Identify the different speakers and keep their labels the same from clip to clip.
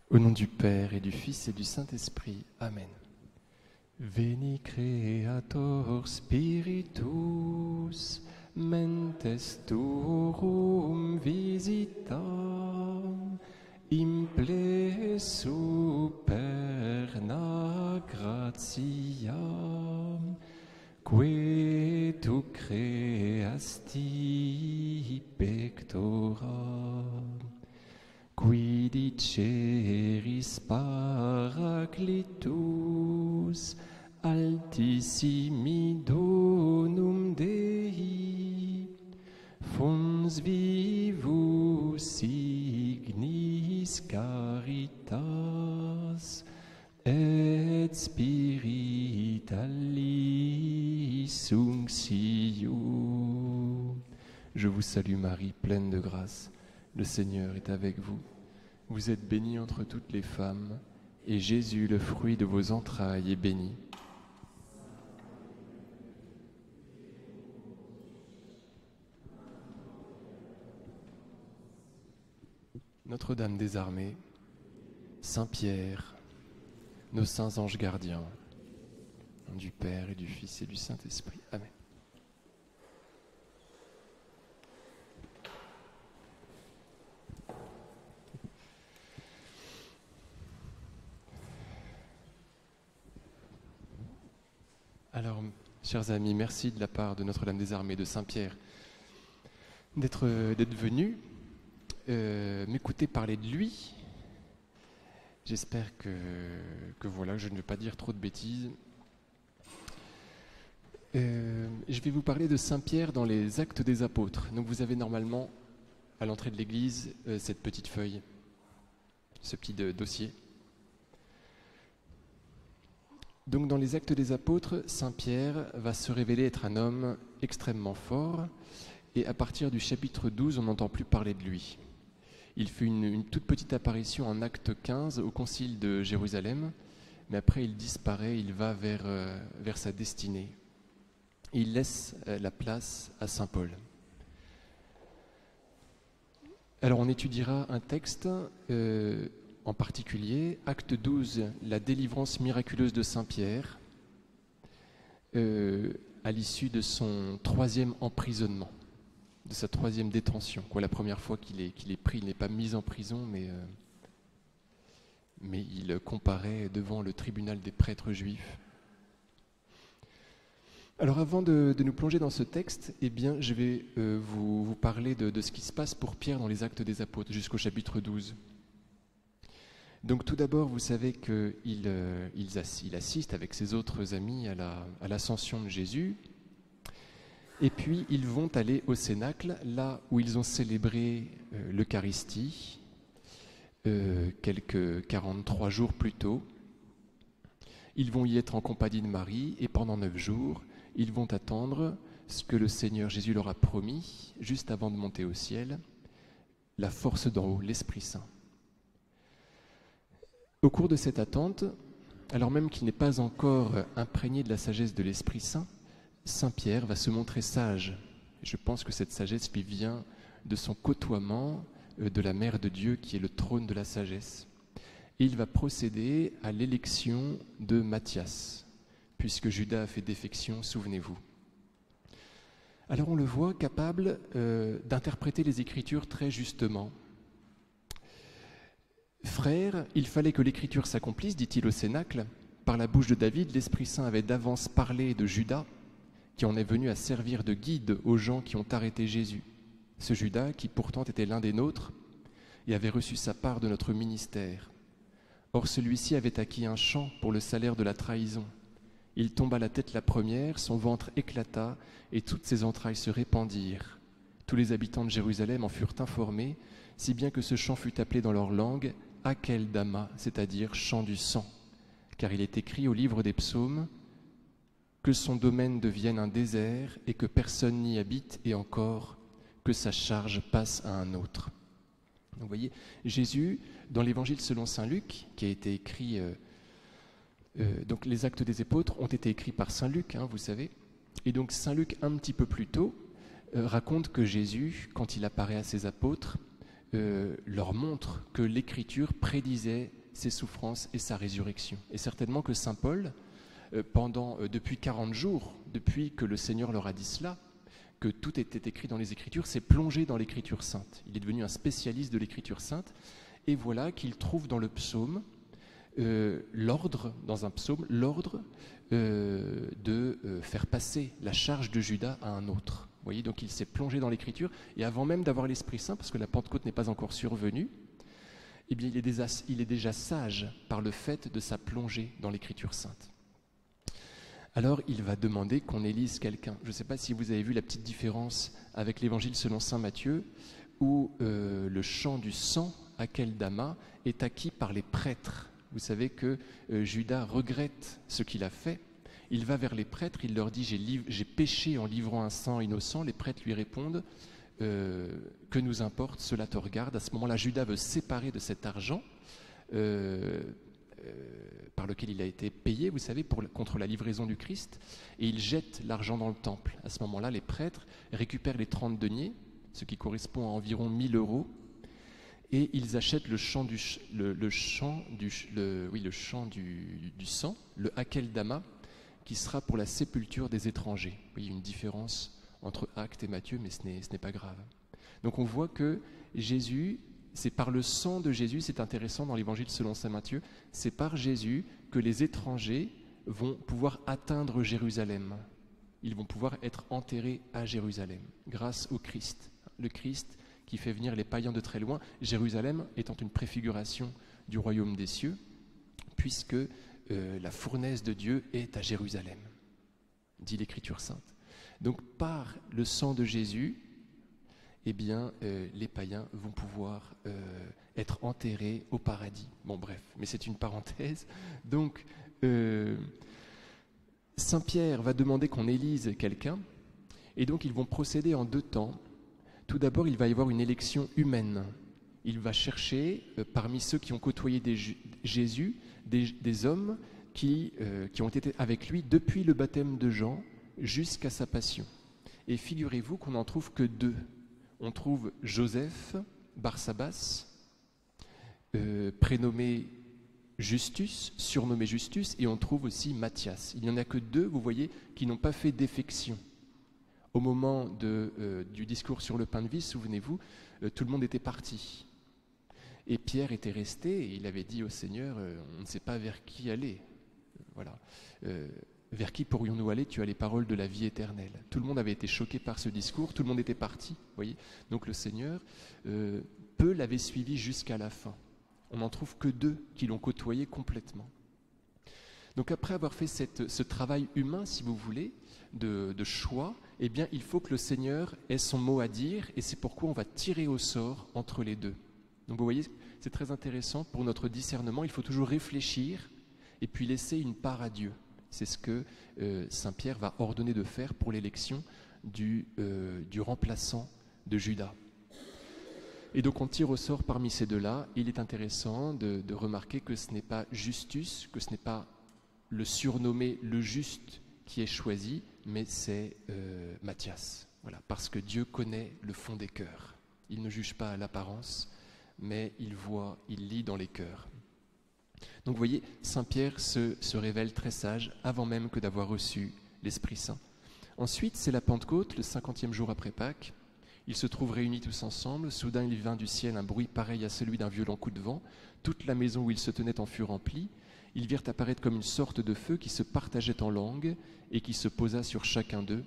Speaker 1: Au nom du Père et du Fils et du Saint-Esprit. Amen. Veni Creator Spiritus, mentes tuorum visitam, imple superna gratiam, que tu creasti pectora, qui diceris Paraclitus, altissimi donum Dei, fons vivus signis caritas, et spiritualis unctio. Je vous salue Marie, pleine de grâce. Le Seigneur est avec vous. Vous êtes bénie entre toutes les femmes, et Jésus, le fruit de vos entrailles, est béni. Notre-Dame des Armées, Saint-Pierre, nos saints anges gardiens, au nom du Père et du Fils et du Saint-Esprit. Amen. Alors, chers amis, merci de la part de Notre-Dame des Armées, de Saint-Pierre, d'être venu m'écouter parler de lui. J'espère que voilà, je ne vais pas dire trop de bêtises. Je vais vous parler de Saint-Pierre dans les Actes des Apôtres. Donc vous avez normalement, à l'entrée de l'église, cette petite feuille, ce petit dossier. Donc dans les Actes des Apôtres, Saint-Pierre va se révéler être un homme extrêmement fort, et à partir du chapitre 12, on n'entend plus parler de lui. Il fait une toute petite apparition en acte 15 au concile de Jérusalem, mais après il disparaît, il va vers sa destinée. Il laisse la place à saint Paul. Alors on étudiera un texte en particulier, acte 12, la délivrance miraculeuse de Saint-Pierre, à l'issue de son 3e emprisonnement, de sa 3e détention. La première fois qu'il est pris, il n'est pas mis en prison, mais il comparaît devant le tribunal des prêtres juifs. Alors avant de nous plonger dans ce texte, je vais vous parler de ce qui se passe pour Pierre dans les Actes des Apôtres jusqu'au chapitre 12. Donc tout d'abord, vous savez qu'il assiste avec ses autres amis à l'ascension de Jésus. Et puis, ils vont aller au Cénacle, là où ils ont célébré l'Eucharistie, quelques 43 jours plus tôt. Ils vont y être en compagnie de Marie, et pendant 9 jours, ils vont attendre ce que le Seigneur Jésus leur a promis, juste avant de monter au ciel, la force d'en haut, l'Esprit Saint. Au cours de cette attente, alors même qu'il n'est pas encore imprégné de la sagesse de l'Esprit Saint, Saint-Pierre va se montrer sage. Je pense que cette sagesse lui vient de son côtoiement de la Mère de Dieu qui est le trône de la sagesse. Et il va procéder à l'élection de Matthias, puisque Judas a fait défection, souvenez-vous. Alors on le voit capable d'interpréter les Écritures très justement. Frères, il fallait que l'Écriture s'accomplisse, dit-il au Cénacle. Par la bouche de David, l'Esprit Saint avait d'avance parlé de Judas, qui en est venu à servir de guide aux gens qui ont arrêté Jésus. Ce Judas, qui pourtant était l'un des nôtres, et avait reçu sa part de notre ministère. Or celui-ci avait acquis un champ pour le salaire de la trahison. Il tomba la tête la première, son ventre éclata, et toutes ses entrailles se répandirent. Tous les habitants de Jérusalem en furent informés, si bien que ce chant fut appelé dans leur langue Akeldama, c'est-à-dire chant du sang, car il est écrit au livre des psaumes que son domaine devienne un désert et que personne n'y habite, et encore que sa charge passe à un autre. Donc, vous voyez, Jésus, dans l'évangile selon saint Luc, qui a été écrit, donc les Actes des Apôtres ont été écrits par saint Luc, vous savez, et donc saint Luc, un petit peu plus tôt, raconte que Jésus, quand il apparaît à ses apôtres, leur montre que l'Écriture prédisait ses souffrances et sa résurrection. Et certainement que saint Paul, depuis 40 jours, depuis que le Seigneur leur a dit cela, que tout était écrit dans les Écritures, s'est plongé dans l'Écriture sainte. Il est devenu un spécialiste de l'Écriture sainte, et voilà qu'il trouve dans le psaume l'ordre de faire passer la charge de Judas à un autre. Vous voyez, donc il s'est plongé dans l'Écriture, et avant même d'avoir l'Esprit Saint, parce que la Pentecôte n'est pas encore survenue, eh bien, il est déjà sage par le fait de sa plongée dans l'Écriture sainte. Alors il va demander qu'on élise quelqu'un. Je ne sais pas si vous avez vu la petite différence avec l'Évangile selon saint Matthieu, où le chant du sang, Akeldama, est acquis par les prêtres. Vous savez que Judas regrette ce qu'il a fait. Il va vers les prêtres, il leur dit « J'ai péché en livrant un sang innocent ». Les prêtres lui répondent « Que nous importe, cela te regarde ». À ce moment-là, Judas veut se séparer de cet argent par lequel il a été payé, vous savez, contre la livraison du Christ, et il jette l'argent dans le temple. À ce moment-là, les prêtres récupèrent les 30 deniers, ce qui correspond à environ 1 000 euros, et ils achètent le chant du sang, le Akeldama, qui sera pour la sépulture des étrangers. Oui, il y a une différence entre Actes et Matthieu, mais ce n'est pas grave. Donc on voit que Jésus, c'est par le sang de Jésus, c'est intéressant dans l'Évangile selon saint Matthieu, c'est par Jésus que les étrangers vont pouvoir atteindre Jérusalem. Ils vont pouvoir être enterrés à Jérusalem, grâce au Christ. Le Christ qui fait venir les païens de très loin, Jérusalem étant une préfiguration du royaume des cieux, puisque la fournaise de Dieu est à Jérusalem, dit l'Écriture sainte. Donc par le sang de Jésus, eh bien, les païens vont pouvoir être enterrés au paradis. Bon, bref, mais c'est une parenthèse. Donc, Saint Pierre va demander qu'on élise quelqu'un, et donc ils vont procéder en 2 temps. Tout d'abord, il va y avoir une élection humaine. Il va chercher, parmi ceux qui ont côtoyé Jésus, des hommes qui ont été avec lui depuis le baptême de Jean jusqu'à sa passion. Et figurez-vous qu'on n'en trouve que 2. On trouve Joseph, Barsabas, prénommé Justus, surnommé Justus, et on trouve aussi Matthias. Il n'y en a que 2, vous voyez, qui n'ont pas fait défection. Au moment du discours sur le pain de vie, souvenez-vous, tout le monde était parti. Et Pierre était resté, et il avait dit au Seigneur, on ne sait pas vers qui aller. Voilà. Vers qui pourrions-nous aller? Tu as les paroles de la vie éternelle. Tout le monde avait été choqué par ce discours, tout le monde était parti. Voyez. Donc le Seigneur, peu l'avaient suivi jusqu'à la fin. On n'en trouve que 2 qui l'ont côtoyé complètement. Donc après avoir fait ce travail humain, si vous voulez, de choix, eh bien il faut que le Seigneur ait son mot à dire, et c'est pourquoi on va tirer au sort entre les 2. Donc vous voyez, c'est très intéressant pour notre discernement, il faut toujours réfléchir et puis laisser une part à Dieu. C'est ce que saint Pierre va ordonner de faire pour l'élection du remplaçant de Judas. Et donc on tire au sort parmi ces 2-là. Il est intéressant de remarquer que ce n'est pas Justus, que ce n'est pas le surnommé le juste qui est choisi, mais c'est Matthias. Voilà, parce que Dieu connaît le fond des cœurs. Il ne juge pas à l'apparence, mais il voit, il lit dans les cœurs. Donc vous voyez, saint Pierre se révèle très sage avant même que d'avoir reçu l'Esprit Saint. Ensuite, c'est la Pentecôte, le 50e jour après Pâques. Ils se trouvent réunis tous ensemble. Soudain, il vint du ciel un bruit pareil à celui d'un violent coup de vent. Toute la maison où ils se tenaient en fut remplie. Ils virent apparaître comme une sorte de feu qui se partageait en langues et qui se posa sur chacun d'eux.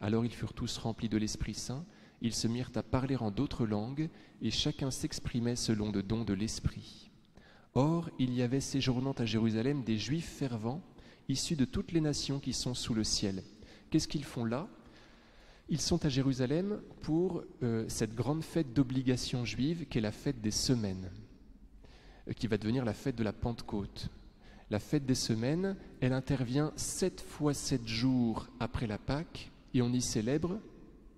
Speaker 1: Alors ils furent tous remplis de l'Esprit Saint. Ils se mirent à parler en d'autres langues et chacun s'exprimait selon le don de l'Esprit. Or, il y avait séjournant à Jérusalem des Juifs fervents, issus de toutes les nations qui sont sous le ciel. Qu'est-ce qu'ils font là? Ils sont à Jérusalem pour cette grande fête d'obligation juive qui est la fête des semaines, qui va devenir la fête de la Pentecôte. La fête des semaines, elle intervient 7 fois 7 jours après la Pâque et on y célèbre,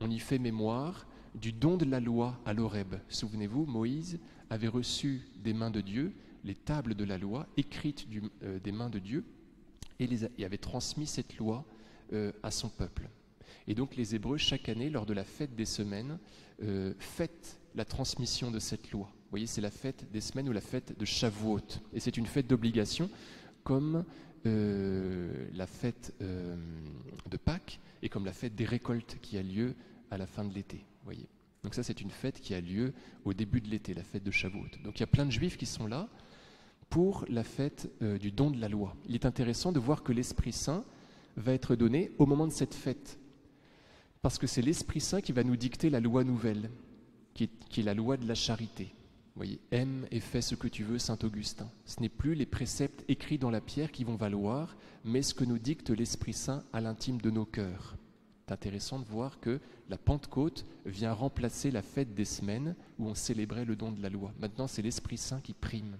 Speaker 1: on y fait mémoire du don de la loi à l'Horeb. Souvenez-vous, Moïse avait reçu des mains de Dieu les tables de la loi écrites des mains de Dieu et avait transmis cette loi à son peuple. Et donc les Hébreux, chaque année, lors de la fête des semaines, fêtent la transmission de cette loi. Vous voyez, c'est la fête des semaines ou la fête de Shavuot. Et c'est une fête d'obligation comme la fête de Pâques et comme la fête des récoltes qui a lieu à la fin de l'été. Vous voyez. Donc ça, c'est une fête qui a lieu au début de l'été, la fête de Shavuot. Donc il y a plein de Juifs qui sont là pour la fête du don de la loi. Il est intéressant de voir que l'Esprit Saint va être donné au moment de cette fête. Parce que c'est l'Esprit Saint qui va nous dicter la loi nouvelle, qui est la loi de la charité. Vous voyez, aime et fais ce que tu veux, Saint Augustin. Ce n'est plus les préceptes écrits dans la pierre qui vont valoir, mais ce que nous dicte l'Esprit Saint à l'intime de nos cœurs. C'est intéressant de voir que la Pentecôte vient remplacer la fête des semaines où on célébrait le don de la loi. Maintenant, c'est l'Esprit Saint qui prime.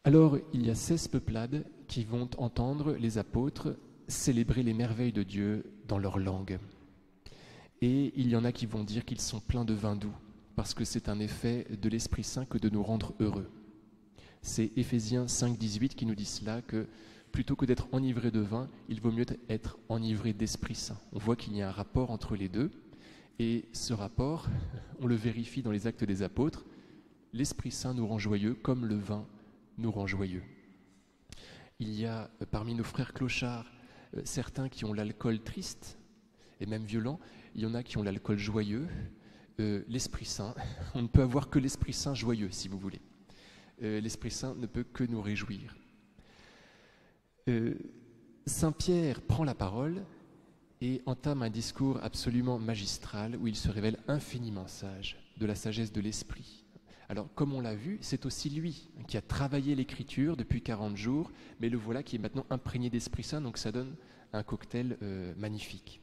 Speaker 1: Alors, il y a 16 peuplades qui vont entendre les apôtres célébrer les merveilles de Dieu dans leur langue. Et il y en a qui vont dire qu'ils sont pleins de vin doux, parce que c'est un effet de l'Esprit Saint que de nous rendre heureux. C'est Éphésiens 5,18 qui nous dit cela, que plutôt que d'être enivré de vin, il vaut mieux être enivré d'Esprit Saint. On voit qu'il y a un rapport entre les deux, et ce rapport, on le vérifie dans les Actes des Apôtres, l'Esprit Saint nous rend joyeux comme le vin nous rend joyeux. Il y a parmi nos frères clochards certains qui ont l'alcool triste et même violent, il y en a qui ont l'alcool joyeux, l'Esprit Saint, on ne peut avoir que l'Esprit Saint joyeux si vous voulez. L'Esprit Saint ne peut que nous réjouir. Saint Pierre prend la parole et entame un discours absolument magistral où il se révèle infiniment sage, de la sagesse de l'Esprit. Alors, comme on l'a vu, c'est aussi lui qui a travaillé l'Écriture depuis 40 jours, mais le voilà qui est maintenant imprégné d'Esprit Saint, donc ça donne un cocktail magnifique.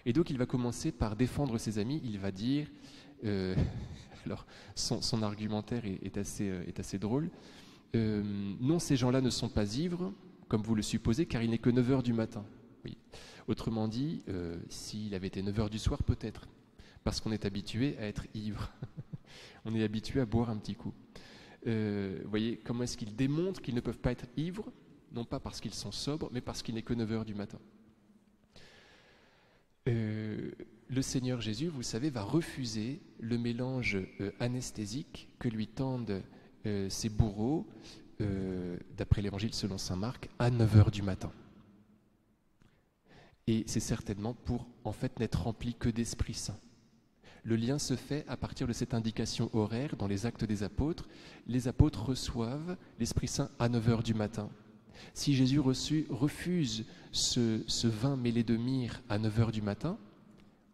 Speaker 1: Et donc, il va commencer par défendre ses amis, il va dire, alors son argumentaire est assez drôle, non, ces gens-là ne sont pas ivres, comme vous le supposez, car il n'est que 9 heures du matin. Oui. Autrement dit, s'il avait été 9 heures du soir, peut-être, parce qu'on est habitué à être ivre. On est habitué à boire un petit coup. Voyez, comment est-ce qu'ils démontrent qu'ils ne peuvent pas être ivres, non pas parce qu'ils sont sobres, mais parce qu'il n'est que 9 heures du matin. Le Seigneur Jésus, vous savez, va refuser le mélange anesthésique que lui tendent ses bourreaux, d'après l'Évangile selon saint Marc, à 9 heures du matin. Et c'est certainement pour, en fait, n'être rempli que d'Esprit Saint. Le lien se fait à partir de cette indication horaire dans les Actes des Apôtres. Les apôtres reçoivent l'Esprit Saint à 9 heures du matin. Si Jésus refuse ce vin mêlé de myrrhe à 9 heures du matin,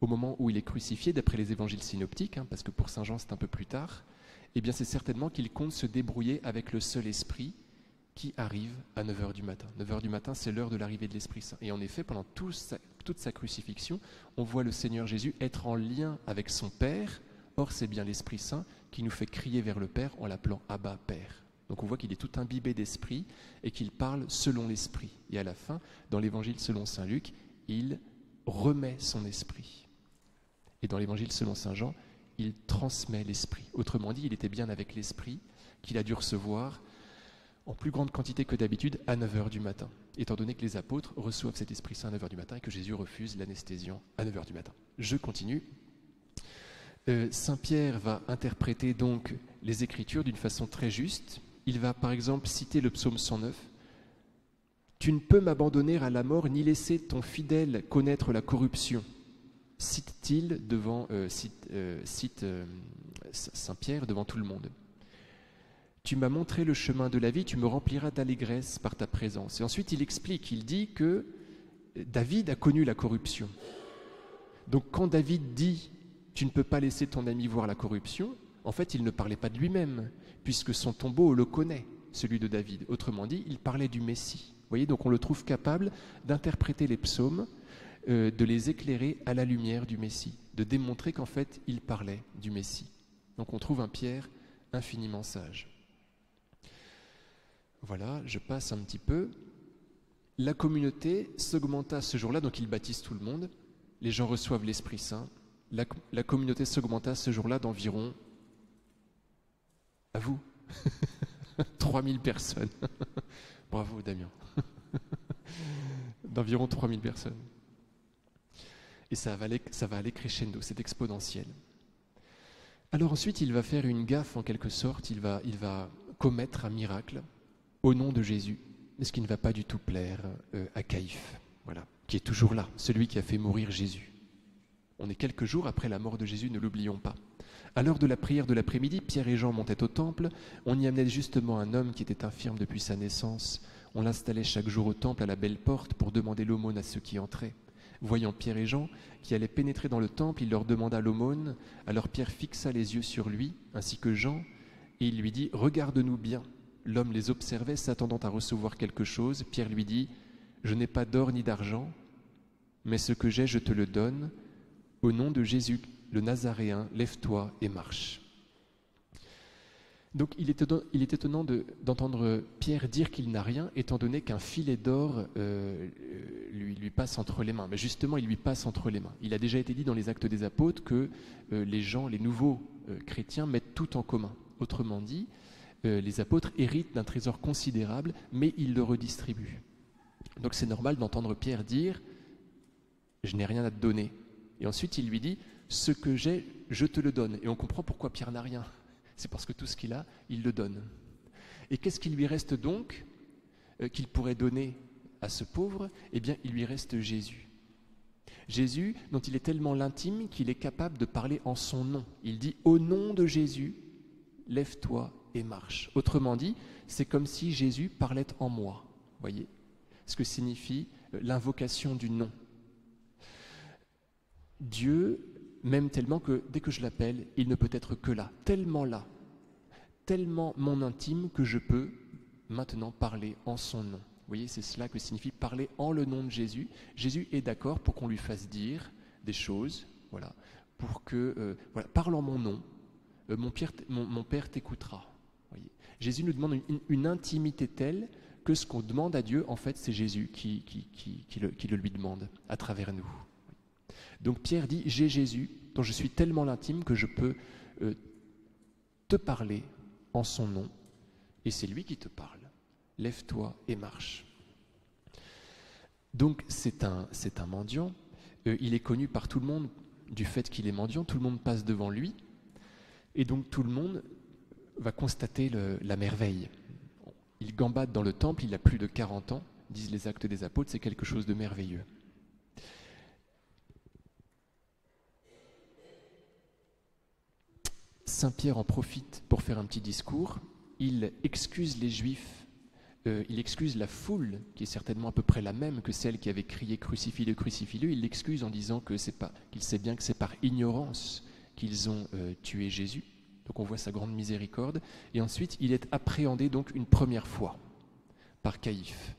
Speaker 1: au moment où il est crucifié, d'après les évangiles synoptiques, parce que pour saint Jean c'est un peu plus tard, eh bien c'est certainement qu'il compte se débrouiller avec le seul esprit qui arrive à 9 heures du matin. 9 heures du matin, c'est l'heure de l'arrivée de l'Esprit Saint. Et en effet, pendant toute sa crucifixion, on voit le Seigneur Jésus être en lien avec son Père. Or, c'est bien l'Esprit Saint qui nous fait crier vers le Père en l'appelant Abba, Père. Donc on voit qu'il est tout imbibé d'esprit et qu'il parle selon l'esprit. Et à la fin, dans l'évangile selon saint Luc, il remet son esprit. Et dans l'évangile selon saint Jean, il transmet l'esprit. Autrement dit, il était bien avec l'esprit qu'il a dû recevoir en plus grande quantité que d'habitude à 9 heures du matin, étant donné que les apôtres reçoivent cet Esprit Saint à 9 heures du matin et que Jésus refuse l'anesthésion à 9 heures du matin. Je continue. Saint Pierre va interpréter donc les Écritures d'une façon très juste. Il va par exemple citer le psaume 109. « Tu ne peux m'abandonner à la mort ni laisser ton fidèle connaître la corruption », cite-t-il Saint Pierre devant tout le monde. Tu m'as montré le chemin de la vie, tu me rempliras d'allégresse par ta présence. Et ensuite, il explique, il dit que David a connu la corruption. Donc quand David dit « tu ne peux pas laisser ton ami voir la corruption », en fait, il ne parlait pas de lui-même, puisque son tombeau le connaît, celui de David. Autrement dit, il parlait du Messie. Vous voyez, donc on le trouve capable d'interpréter les psaumes, de les éclairer à la lumière du Messie, de démontrer qu'en fait, il parlait du Messie. Donc on trouve un Pierre infiniment sage. Voilà, je passe un petit peu. La communauté s'augmenta ce jour-là, donc il baptise tout le monde. Les gens reçoivent l'Esprit Saint. La communauté s'augmenta ce jour-là d'environ, à vous, 3000 personnes. Bravo Damien. D'environ 3000 personnes. Et ça va aller crescendo, c'est exponentiel. Alors ensuite, il va faire une gaffe en quelque sorte, il va commettre un miracle au nom de Jésus, ce qui ne va pas du tout plaire à Caïphe, voilà, qui est toujours là, celui qui a fait mourir Jésus. On est quelques jours après la mort de Jésus, ne l'oublions pas. À l'heure de la prière de l'après-midi, Pierre et Jean montaient au temple. On y amenait justement un homme qui était infirme depuis sa naissance. On l'installait chaque jour au temple à la belle porte pour demander l'aumône à ceux qui entraient. Voyant Pierre et Jean qui allaient pénétrer dans le temple, il leur demanda l'aumône. Alors Pierre fixa les yeux sur lui, ainsi que Jean, et il lui dit « Regarde-nous bien ». L'homme les observait, s'attendant à recevoir quelque chose. Pierre lui dit « Je n'ai pas d'or ni d'argent, mais ce que j'ai, je te le donne. Au nom de Jésus, le Nazaréen, lève-toi et marche. » Donc il est étonnant d'entendre Pierre dire qu'il n'a rien, étant donné qu'un filet d'or lui passe entre les mains. Mais justement, il lui passe entre les mains. Il a déjà été dit dans les Actes des Apôtres que les gens, les nouveaux chrétiens, mettent tout en commun. Autrement dit, les apôtres héritent d'un trésor considérable, mais ils le redistribuent. Donc c'est normal d'entendre Pierre dire « Je n'ai rien à te donner ». Et ensuite, il lui dit « Ce que j'ai, je te le donne ». Et on comprend pourquoi Pierre n'a rien. C'est parce que tout ce qu'il a, il le donne. Et qu'est-ce qu'il lui reste donc qu'il pourrait donner à ce pauvre ? Eh bien, il lui reste Jésus. Jésus, dont il est tellement l'intime qu'il est capable de parler en son nom. Il dit « Au nom de Jésus, lève-toi et marche ». Autrement dit, c'est comme si Jésus parlait en moi. Voyez ce que signifie l'invocation du nom. Dieu m'aime tellement que dès que je l'appelle, il ne peut être que là, tellement mon intime que je peux maintenant parler en son nom. Vous voyez, c'est cela que signifie parler en le nom de Jésus. Jésus est d'accord pour qu'on lui fasse dire des choses, voilà, pour que, parle en mon nom, mon Père t'écoutera. Voyez. Jésus nous demande une intimité telle que ce qu'on demande à Dieu, en fait, c'est Jésus qui le lui demande à travers nous. Donc Pierre dit, j'ai Jésus, dont je suis tellement l'intime que je peux te parler en son nom, et c'est lui qui te parle. Lève-toi et marche. Donc c'est un mendiant, il est connu par tout le monde du fait qu'il est mendiant, tout le monde passe devant lui, et donc tout le monde va constater la merveille. Il gambade dans le temple, il a plus de 40 ans, disent les Actes des Apôtres, c'est quelque chose de merveilleux. Saint Pierre en profite pour faire un petit discours. Il excuse les Juifs, il excuse la foule, qui est certainement à peu près la même que celle qui avait crié « Crucifie-le, crucifie-le ». Il l'excuse en disant qu'il sait bien que c'est par ignorance qu'ils ont tué Jésus. Donc on voit sa grande miséricorde. Et ensuite, il est appréhendé donc une première fois par Caïphe.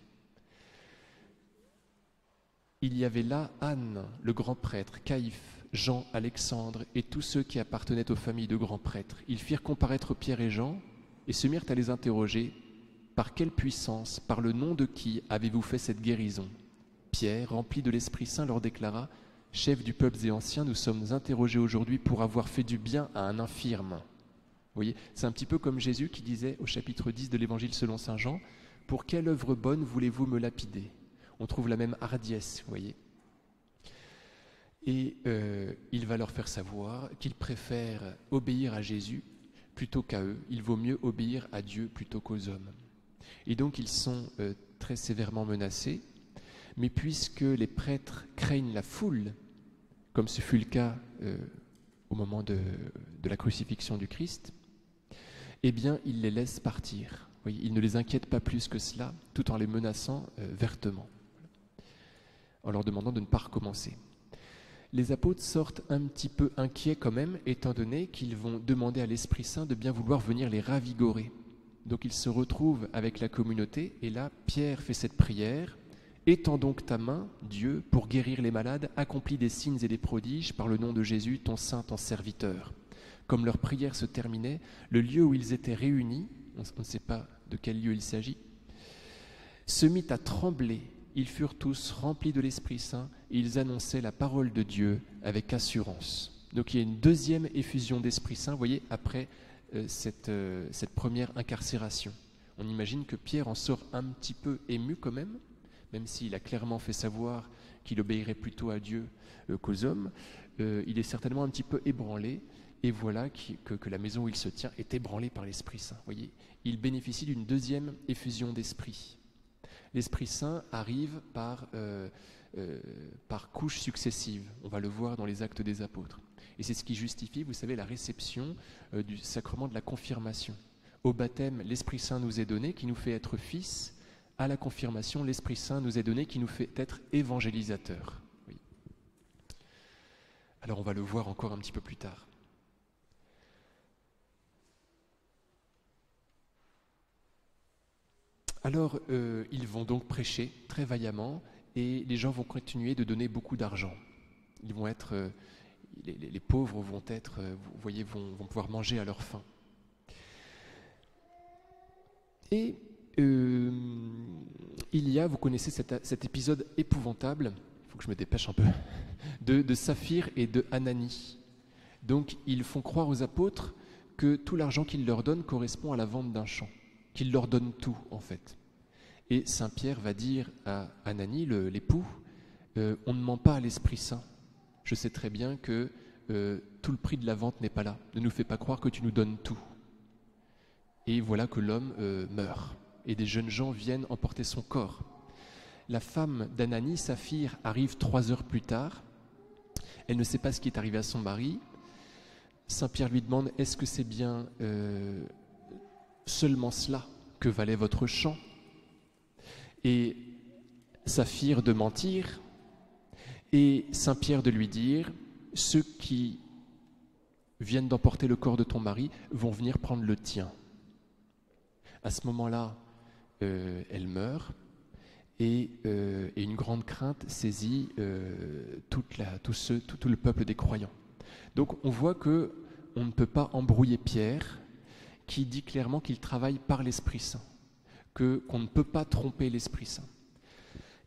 Speaker 1: Il y avait là Anne, le grand prêtre, Caïphe, Jean, Alexandre et tous ceux qui appartenaient aux familles de grands prêtres. Ils firent comparaître Pierre et Jean et se mirent à les interroger. Par quelle puissance, par le nom de qui avez-vous fait cette guérison ? Pierre, rempli de l'Esprit Saint, leur déclara, « Chefs du peuple et anciens, nous sommes interrogés aujourd'hui pour avoir fait du bien à un infirme. » Vous voyez, c'est un petit peu comme Jésus qui disait au chapitre 10 de l'Évangile selon saint Jean, « Pour quelle œuvre bonne voulez-vous me lapider ?» On trouve la même hardiesse, vous voyez. Et il va leur faire savoir qu'il préfère obéir à Jésus plutôt qu'à eux. Il vaut mieux obéir à Dieu plutôt qu'aux hommes. Et donc ils sont très sévèrement menacés. Mais puisque les prêtres craignent la foule, comme ce fut le cas au moment de la crucifixion du Christ, eh bien ils les laissent partir. Vous voyez, ils ne les inquiètent pas plus que cela, tout en les menaçant vertement, en leur demandant de ne pas recommencer. Les apôtres sortent un petit peu inquiets quand même, étant donné qu'ils vont demander à l'Esprit Saint de bien vouloir venir les ravigorer. Donc ils se retrouvent avec la communauté, et là, Pierre fait cette prière. « Étends donc ta main, Dieu, pour guérir les malades, accomplis des signes et des prodiges par le nom de Jésus, ton saint, ton serviteur. » Comme leur prière se terminait, le lieu où ils étaient réunis, on ne sait pas de quel lieu il s'agit, se mit à trembler. Ils furent tous remplis de l'Esprit Saint et ils annonçaient la parole de Dieu avec assurance. Donc il y a une deuxième effusion d'Esprit Saint, vous voyez, après cette première incarcération. On imagine que Pierre en sort un petit peu ému quand même s'il a clairement fait savoir qu'il obéirait plutôt à Dieu qu'aux hommes. Il est certainement un petit peu ébranlé et voilà que la maison où il se tient est ébranlée par l'Esprit Saint. Vous voyez, il bénéficie d'une deuxième effusion d'Esprit. L'Esprit Saint arrive par couches successives. On va le voir dans les Actes des Apôtres. Et c'est ce qui justifie, vous savez, la réception du sacrement de la confirmation. Au baptême, l'Esprit Saint nous est donné, qui nous fait être fils. À la confirmation, l'Esprit Saint nous est donné, qui nous fait être évangélisateurs. Oui. Alors on va le voir encore un petit peu plus tard. Alors, ils vont donc prêcher très vaillamment et les gens vont continuer de donner beaucoup d'argent. Ils vont être, les pauvres vont être, vous voyez, vont pouvoir manger à leur faim. Et il y a, vous connaissez cet épisode épouvantable, il faut que je me dépêche un peu, de Saphir et de Ananie. Donc, ils font croire aux apôtres que tout l'argent qu'ils leur donnent correspond à la vente d'un champ, qu'ils leur donnent tout, en fait. Et Saint Pierre va dire à Ananie, l'époux, on ne ment pas à l'Esprit Saint. Je sais très bien que tout le prix de la vente n'est pas là. Ne nous fais pas croire que tu nous donnes tout. Et voilà que l'homme meurt. Et des jeunes gens viennent emporter son corps. La femme d'Ananie, Saphir, arrive 3 heures plus tard. Elle ne sait pas ce qui est arrivé à son mari. Saint Pierre lui demande, est-ce que c'est bien seulement cela que valait votre champ? Et Saphir de mentir, et Saint Pierre de lui dire, ceux qui viennent d'emporter le corps de ton mari vont venir prendre le tien. À ce moment-là, elle meurt, et une grande crainte saisit tout le peuple des croyants. Donc on voit qu'on ne peut pas embrouiller Pierre, qui dit clairement qu'il travaille par l'Esprit Saint, qu'on ne peut pas tromper l'Esprit Saint.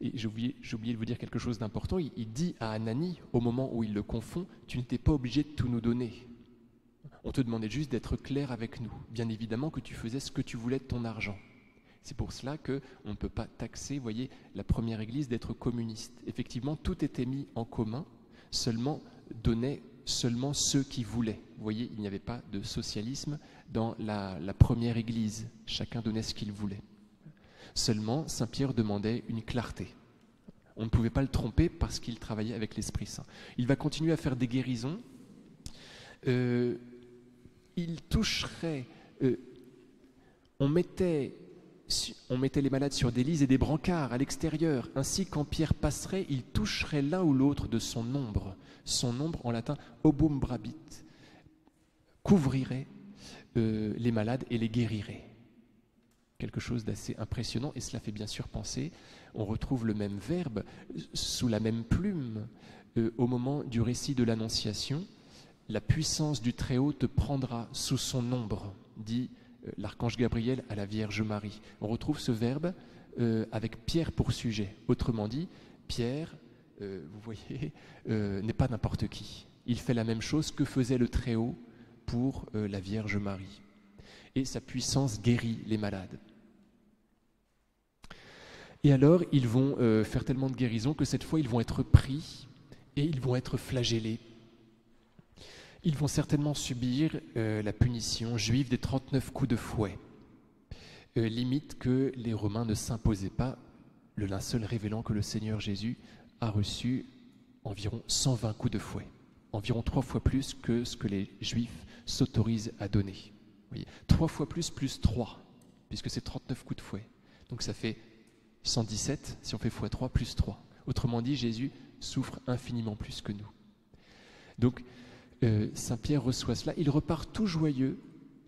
Speaker 1: Et j'ai oublié de vous dire quelque chose d'important. Il dit à Ananie, au moment où il le confond, tu n'étais pas obligé de tout nous donner. On te demandait juste d'être clair avec nous. Bien évidemment que tu faisais ce que tu voulais de ton argent. C'est pour cela qu'on ne peut pas taxer, vous voyez, la première Église d'être communiste. Effectivement, tout était mis en commun, donnait seulement ceux qui voulaient. Vous voyez, il n'y avait pas de socialisme dans la première Église. Chacun donnait ce qu'il voulait. Seulement, Saint Pierre demandait une clarté. On ne pouvait pas le tromper parce qu'il travaillait avec l'Esprit Saint. Il va continuer à faire des guérisons. Il toucherait... on mettait les malades sur des lits et des brancards à l'extérieur. Ainsi, quand Pierre passerait, il toucherait l'un ou l'autre de son ombre. Son ombre, en latin, obum brabit, couvrirait les malades et les guérirait. Quelque chose d'assez impressionnant, et cela fait bien sûr penser, on retrouve le même verbe sous la même plume au moment du récit de l'Annonciation. La puissance du Très-Haut te prendra sous son ombre, dit l'archange Gabriel à la Vierge Marie. On retrouve ce verbe avec Pierre pour sujet. Autrement dit, Pierre, vous voyez, n'est pas n'importe qui. Il fait la même chose que faisait le Très-Haut pour la Vierge Marie. Et sa puissance guérit les malades. Et alors, ils vont faire tellement de guérisons que cette fois, ils vont être pris et ils vont être flagellés. Ils vont certainement subir la punition juive des 39 coups de fouet, limite que les Romains ne s'imposaient pas, le linceul révélant que le Seigneur Jésus a reçu environ 120 coups de fouet, environ 3 fois plus que ce que les Juifs s'autorisent à donner. Vous voyez, 3 fois plus 3, puisque c'est 39 coups de fouet. Donc ça fait 117, si on fait x3, plus 3. Autrement dit, Jésus souffre infiniment plus que nous. Donc, Saint Pierre reçoit cela. Il repart tout joyeux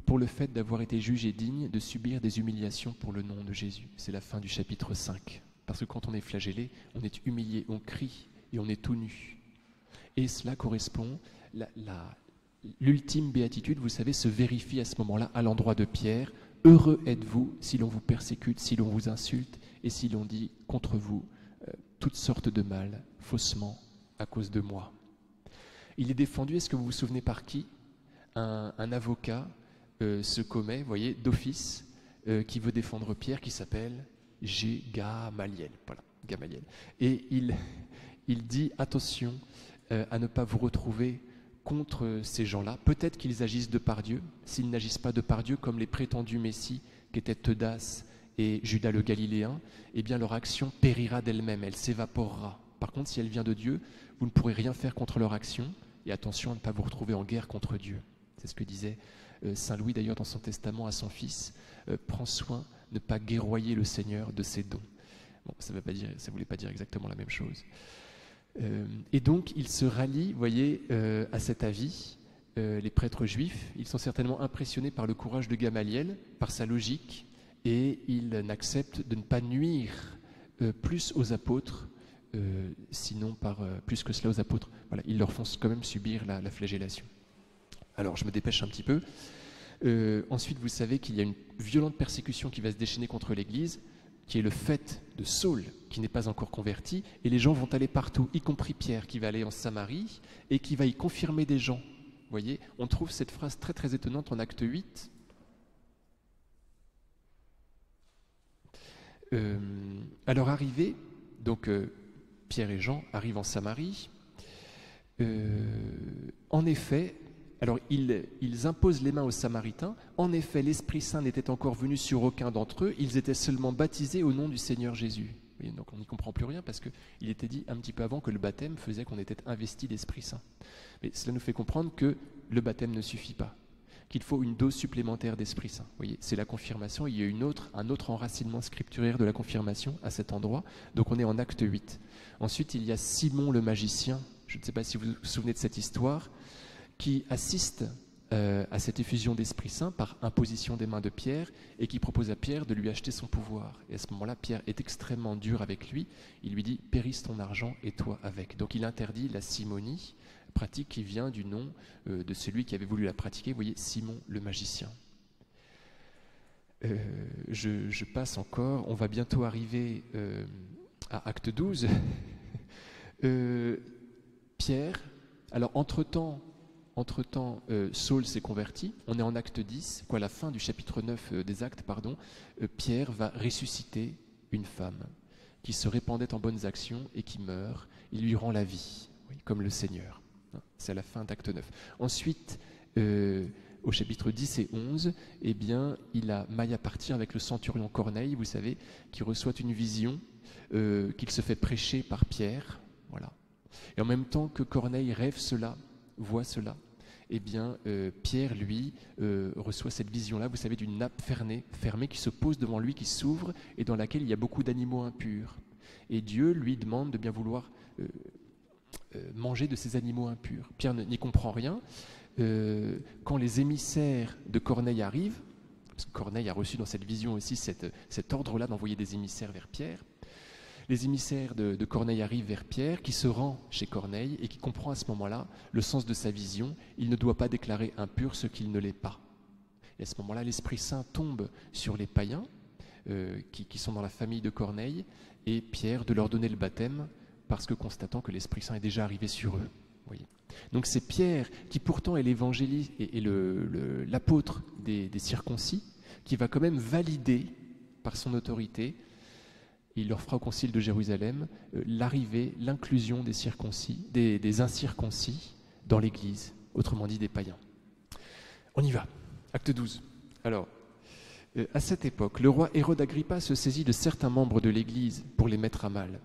Speaker 1: pour le fait d'avoir été jugé digne de subir des humiliations pour le nom de Jésus. C'est la fin du chapitre 5. Parce que quand on est flagellé, on est humilié, on crie et on est tout nu. Et cela correspond, l'ultime béatitude, vous savez, se vérifie à ce moment-là à l'endroit de Pierre. Heureux êtes-vous si l'on vous persécute, si l'on vous insulte et si l'on dit contre vous toutes sortes de mal, faussement, à cause de moi. Il est défendu, est-ce que vous vous souvenez par qui? Un avocat se commet, vous voyez, d'office, qui veut défendre Pierre, qui s'appelle Gamaliel. Voilà, Gamaliel. Et il dit, attention à ne pas vous retrouver contre ces gens-là. Peut-être qu'ils agissent de par Dieu. S'ils n'agissent pas de par Dieu, comme les prétendus Messies qu'étaient Teudas et Judas le Galiléen, eh bien leur action périra d'elle-même, elle s'évaporera. Par contre, si elle vient de Dieu, vous ne pourrez rien faire contre leur action, et attention à ne pas vous retrouver en guerre contre Dieu. C'est ce que disait Saint Louis d'ailleurs dans son testament à son fils. Prends soin de ne pas guerroyer le Seigneur de ses dons. Bon, ça ne voulait pas dire exactement la même chose. Et donc, ils se rallient, vous voyez, à cet avis. Les prêtres juifs, ils sont certainement impressionnés par le courage de Gamaliel, par sa logique, et ils n'acceptent de ne pas nuire plus aux apôtres, sinon plus que cela aux apôtres. Voilà, ils leur font quand même subir la flagellation. Alors, je me dépêche un petit peu. Ensuite, vous savez qu'il y a une violente persécution qui va se déchaîner contre l'Église, qui est le fait de Saul, qui n'est pas encore converti, et les gens vont aller partout, y compris Pierre, qui va aller en Samarie, et qui va y confirmer des gens. Vous voyez, on trouve cette phrase très très étonnante en Acte 8. À leur arrivée, donc Pierre et Jean arrivent en Samarie. En effet, alors ils imposent les mains aux Samaritains. En effet, l'Esprit Saint n'était encore venu sur aucun d'entre eux. Ils étaient seulement baptisés au nom du Seigneur Jésus. Et donc on n'y comprend plus rien parce qu'il était dit un petit peu avant que le baptême faisait qu'on était investi d'Esprit Saint. Mais cela nous fait comprendre que le baptême ne suffit pas, qu'il faut une dose supplémentaire d'Esprit Saint. Vous voyez, c'est la confirmation. Il y a un autre enracinement scripturaire de la confirmation à cet endroit. Donc on est en Acte 8. Ensuite, il y a Simon le magicien. Je ne sais pas si vous vous souvenez de cette histoire, qui assiste à cette effusion d'Esprit Saint par imposition des mains de Pierre et qui propose à Pierre de lui acheter son pouvoir. Et à ce moment-là, Pierre est extrêmement dur avec lui. Il lui dit « Périsse ton argent et toi avec ». Donc il interdit la simonie, pratique qui vient du nom de celui qui avait voulu la pratiquer. Vous voyez, Simon le magicien. Je passe encore. On va bientôt arriver à Acte 12. Pierre, alors entre-temps, Saul s'est converti. On est en Acte 10, la fin du chapitre 9 des Actes, pardon. Pierre va ressusciter une femme qui se répandait en bonnes actions et qui meurt. Il lui rend la vie, oui, comme le Seigneur. C'est à la fin d'Acte 9. Ensuite, au chapitre 10 et 11, eh bien, il a maille à partir avec le centurion Corneille, vous savez, qui reçoit une vision qu'il se fait prêcher par Pierre. Voilà. Et en même temps que Corneille rêve cela, voit cela, eh bien, Pierre, lui, reçoit cette vision-là, vous savez, d'une nappe fermée qui se pose devant lui, qui s'ouvre et dans laquelle il y a beaucoup d'animaux impurs. Et Dieu lui demande de bien vouloir manger de ces animaux impurs. Pierre n'y comprend rien. Quand les émissaires de Corneille arrivent, parce que Corneille a reçu dans cette vision aussi cet ordre-là d'envoyer des émissaires vers Pierre, les émissaires de Corneille arrivent vers Pierre, qui se rend chez Corneille et qui comprend à ce moment-là le sens de sa vision. Il ne doit pas déclarer impur ce qu'il ne l'est pas. Et à ce moment-là, l'Esprit Saint tombe sur les païens qui sont dans la famille de Corneille, et Pierre de leur donner le baptême parce que constatant que l'Esprit Saint est déjà arrivé sur eux. Voyez. Donc c'est Pierre qui pourtant est l'évangéliste et l'apôtre des circoncis, qui va quand même valider par son autorité. Il leur fera au concile de Jérusalem l'arrivée, l'inclusion des circoncis, des incirconcis dans l'Église, autrement dit des païens. On y va. Acte 12. Alors, à cette époque, le roi Hérode Agrippa se saisit de certains membres de l'Église pour les mettre à mal.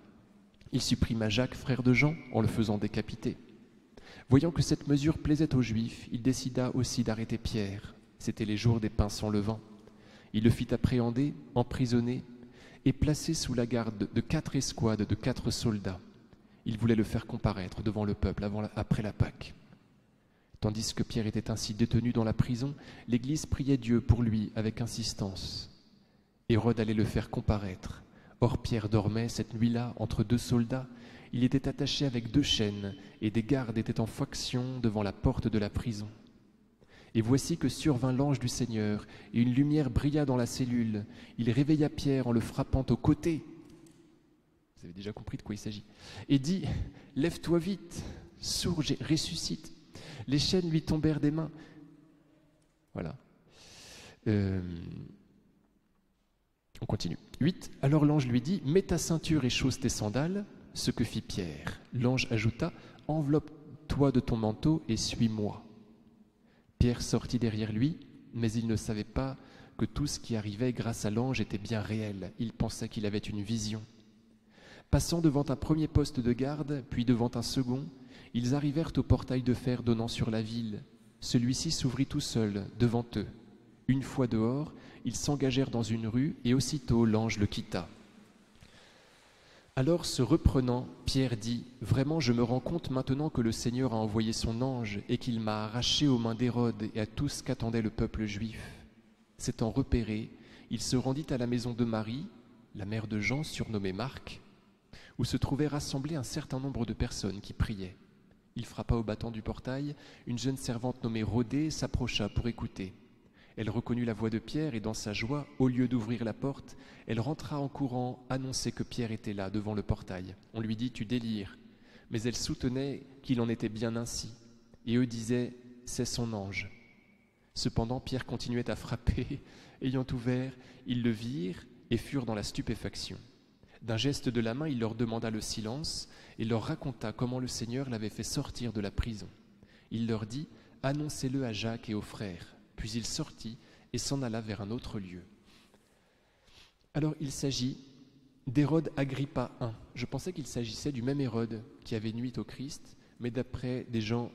Speaker 1: Il supprima Jacques, frère de Jean, en le faisant décapiter. Voyant que cette mesure plaisait aux Juifs, il décida aussi d'arrêter Pierre. C'étaient les jours des pains sans levain. Il le fit appréhender, emprisonner, et placé sous la garde de 4 escouades de 4 soldats. Il voulait le faire comparaître devant le peuple après la Pâque. Tandis que Pierre était ainsi détenu dans la prison, l'Église priait Dieu pour lui avec insistance. Hérode allait le faire comparaître. Or Pierre dormait cette nuit-là entre 2 soldats. Il était attaché avec 2 chaînes, et des gardes étaient en faction devant la porte de la prison. Et voici que survint l'ange du Seigneur, et une lumière brilla dans la cellule. Il réveilla Pierre en le frappant au côté. Vous avez déjà compris de quoi il s'agit. Et dit, « Lève-toi vite, sourds et ressuscite. » Les chaînes lui tombèrent des mains. Voilà. On continue. 8. Alors l'ange lui dit, « Mets ta ceinture et chausse tes sandales. » Ce que fit Pierre. L'ange ajouta, « Enveloppe-toi Couvre-toi de ton manteau et suis-moi. Pierre sortit derrière lui, mais il ne savait pas que tout ce qui arrivait grâce à l'ange était bien réel. Il pensait qu'il avait une vision. Passant devant un premier poste de garde, puis devant un second, ils arrivèrent au portail de fer donnant sur la ville. Celui-ci s'ouvrit tout seul devant eux. Une fois dehors, ils s'engagèrent dans une rue et aussitôt l'ange le quitta. Alors, se reprenant, Pierre dit « Vraiment, je me rends compte maintenant que le Seigneur a envoyé son ange et qu'il m'a arraché aux mains d'Hérode et à tout ce qu'attendait le peuple juif. » S'étant repéré, il se rendit à la maison de Marie, la mère de Jean, surnommée Marc, où se trouvait rassemblé un certain nombre de personnes qui priaient. Il frappa au battant du portail. Une jeune servante nommée Rhodée s'approcha pour écouter. Elle reconnut la voix de Pierre et dans sa joie, au lieu d'ouvrir la porte, elle rentra en courant annoncer que Pierre était là, devant le portail. On lui dit « Tu délires ». Mais elle soutenait qu'il en était bien ainsi. Et eux disaient « C'est son ange ». Cependant, Pierre continuait à frapper. Ayant ouvert, ils le virent et furent dans la stupéfaction. D'un geste de la main, il leur demanda le silence et leur raconta comment le Seigneur l'avait fait sortir de la prison. Il leur dit « Annoncez-le à Jacques et aux frères ». Puis il sortit et s'en alla vers un autre lieu. Alors il s'agit d'Hérode Agrippa I. Je pensais qu'il s'agissait du même Hérode qui avait nui au Christ, mais d'après des gens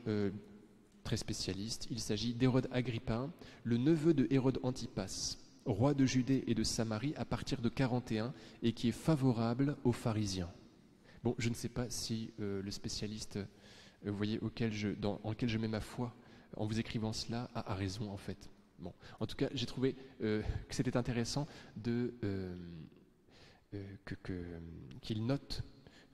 Speaker 1: très spécialistes, il s'agit d'Hérode Agrippa I, le neveu de Hérode Antipas, roi de Judée et de Samarie à partir de 41 et qui est favorable aux pharisiens. Bon, je ne sais pas si le spécialiste, vous voyez, dans lequel je mets ma foi, en vous écrivant cela, a raison en fait. Bon, en tout cas, j'ai trouvé que c'était intéressant qu'il note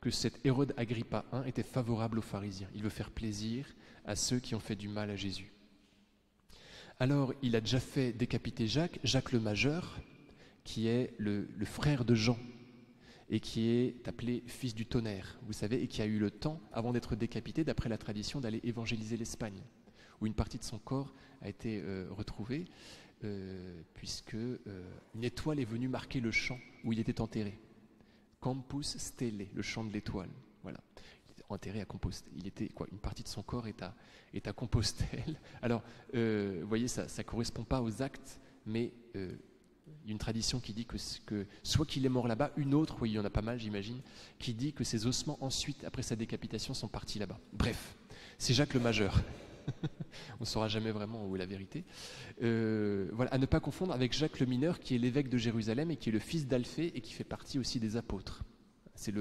Speaker 1: que cet Hérode Agrippa I était favorable aux pharisiens. Il veut faire plaisir à ceux qui ont fait du mal à Jésus. Alors, il a déjà fait décapiter Jacques le Majeur, qui est le frère de Jean, et qui est appelé fils du tonnerre, vous savez, et qui a eu le temps, avant d'être décapité, d'après la tradition, d'aller évangéliser l'Espagne, où une partie de son corps a été retrouvée, puisque une étoile est venue marquer le champ où il était enterré. Campus Stelle, le champ de l'étoile. Voilà. Il était enterré à Compostelle. Une partie de son corps est à Compostelle. Alors, vous voyez, ça ne correspond pas aux actes, mais il y a une tradition qui dit que soit qu'il est mort là-bas, une autre, oui, il y en a pas mal, j'imagine, qui dit que ses ossements, ensuite, après sa décapitation, sont partis là-bas. Bref, c'est Jacques le Majeur. On ne saura jamais vraiment où est la vérité. Voilà, à ne pas confondre avec Jacques le Mineur, qui est l'évêque de Jérusalem et qui est le fils d'Alphée et qui fait partie aussi des apôtres. C'est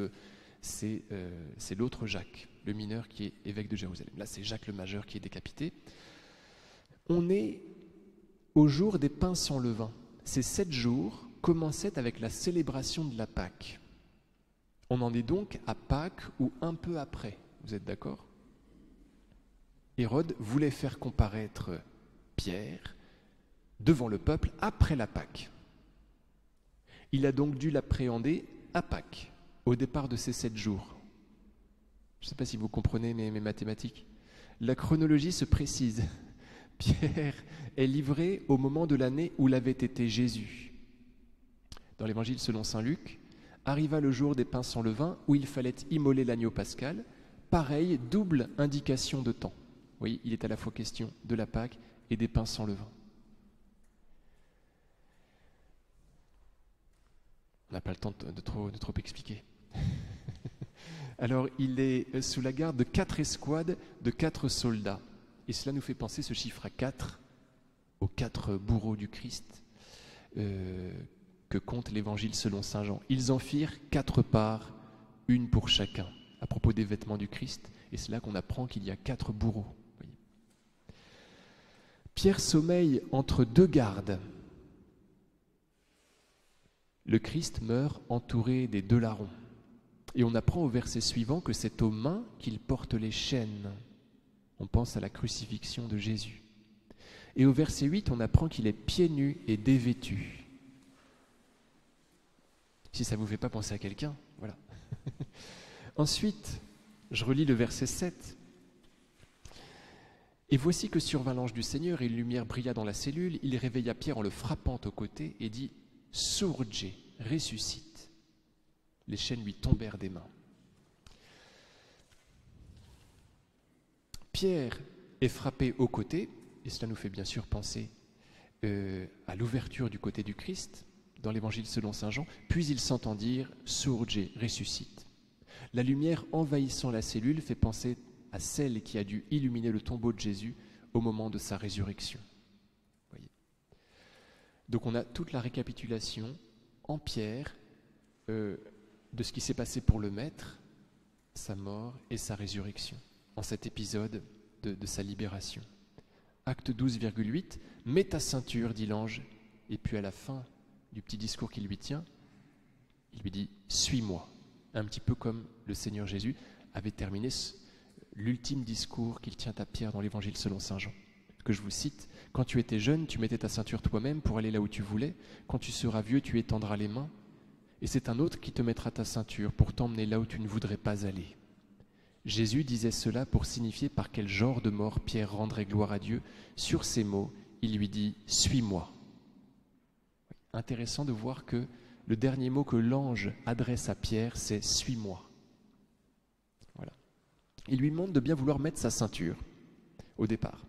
Speaker 1: l'autre Jacques, le Mineur, qui est évêque de Jérusalem. Là, c'est Jacques le Majeur qui est décapité. On est au jour des pains sans levain. Ces 7 jours commençaient avec la célébration de la Pâque. On en est donc à Pâques ou un peu après. Vous êtes d'accord ? Hérode voulait faire comparaître Pierre devant le peuple après la Pâque. Il a donc dû l'appréhender à Pâques, au départ de ces 7 jours. Je ne sais pas si vous comprenez mes mathématiques. La chronologie se précise. Pierre est livré au moment de l'année où l'avait été Jésus. Dans l'évangile selon saint Luc, arriva le jour des pains sans levain où il fallait immoler l'agneau pascal. Pareil, double indication de temps. Oui, il est à la fois question de la Pâque et des pains sans levain. On n'a pas le temps de trop expliquer. Alors, il est sous la garde de 4 escouades de 4 soldats. Et cela nous fait penser ce chiffre à 4, aux 4 bourreaux du Christ que compte l'évangile selon saint Jean. Ils en firent 4 parts, une pour chacun, à propos des vêtements du Christ. Et c'est là qu'on apprend qu'il y a 4 bourreaux. Pierre sommeille entre 2 gardes. Le Christ meurt entouré des 2 larrons. Et on apprend au verset suivant que c'est aux mains qu'il porte les chaînes. On pense à la crucifixion de Jésus. Et au verset 8, on apprend qu'il est pieds nus et dévêtu. Si ça ne vous fait pas penser à quelqu'un, voilà. Ensuite, je relis le verset 7. Et voici que survint l'ange du Seigneur, et une lumière brilla dans la cellule. Il réveilla Pierre en le frappant au côté et dit « Surge, ressuscite ». Les chaînes lui tombèrent des mains. Pierre est frappé au côté, et cela nous fait bien sûr penser à l'ouverture du côté du Christ dans l'Évangile selon saint Jean, puis il s'entend dire « Surge, ressuscite ». La lumière envahissant la cellule fait penser à celle qui a dû illuminer le tombeau de Jésus au moment de sa résurrection. Voyez. Donc on a toute la récapitulation en Pierre de ce qui s'est passé pour le Maître, sa mort et sa résurrection, en cet épisode de sa libération. Acte 12,8, « Mets ta ceinture, dit l'ange », et puis à la fin du petit discours qu'il lui tient, il lui dit « Suis-moi », un petit peu comme le Seigneur Jésus avait terminé l'ultime discours qu'il tient à Pierre dans l'Évangile selon saint Jean, que je vous cite, « Quand tu étais jeune, tu mettais ta ceinture toi-même pour aller là où tu voulais. Quand tu seras vieux, tu étendras les mains. Et c'est un autre qui te mettra ta ceinture pour t'emmener là où tu ne voudrais pas aller. » Jésus disait cela pour signifier par quel genre de mort Pierre rendrait gloire à Dieu. Sur ces mots, il lui dit « Suis-moi ». Intéressant de voir que le dernier mot que l'ange adresse à Pierre, c'est « Suis-moi ». Voilà. Il lui demande de bien vouloir mettre sa ceinture au départ.